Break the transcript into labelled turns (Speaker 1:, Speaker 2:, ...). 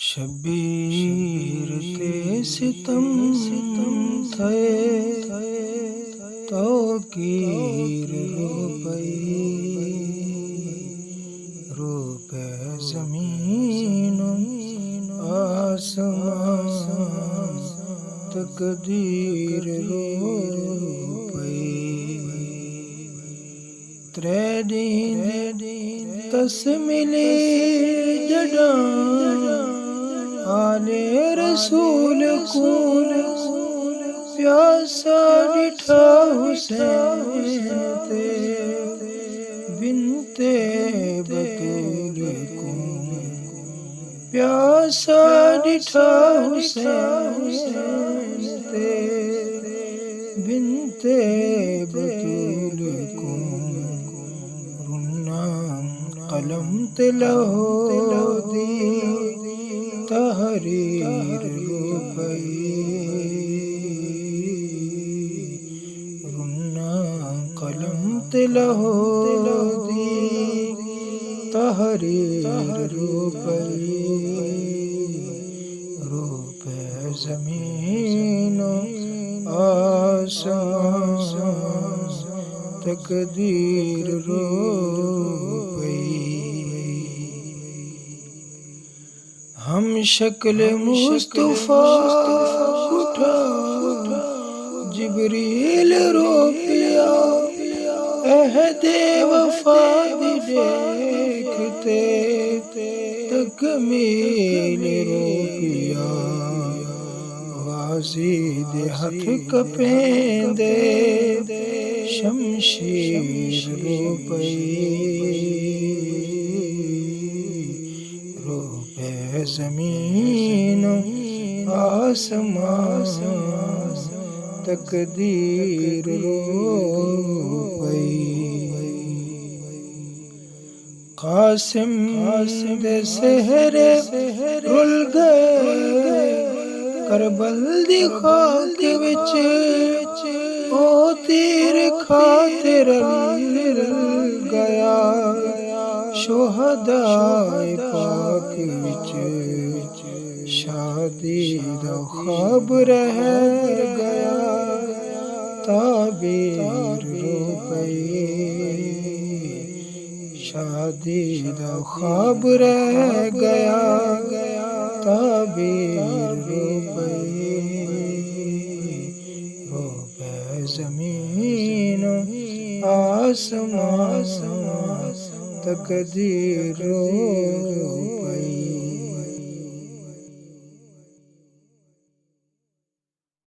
Speaker 1: شبیر تے ستم تھے تو کیر رو پہ زمین آسمان تقدیر رو پئی ترے دین تس ملے جڑاں آلے رسول کو پیاسا ڈٹھا حسین تے بنت بطول کو پیاسا ڈٹھا حسین تے بنت بطول کو رنا قلم تلہو دی تحریر رو پئی رنا قلم تلہو دی تحریر رو پئی رو پہ زمین آسمان تقدیر رو پئی ہم شکل مصطفیٰ اٹھا جبریل رو پیا عہد وفا دیکھتے تکمیل رو پیا غازی دے ہتھ کپیندے شمشیر رو پئی زمین آسمان تقدیر رو پئی قاسم دے سہرے رل گئے کربل دی خاک وچ او تیر خاطر رل گیا شہدائے پاک وچ شادی دا خواب رہ گیا تعبیر رو پئی شادی دا خواب رہ گیا تعبیر رو پئی رو پہ زمین آسمان تقدیر رو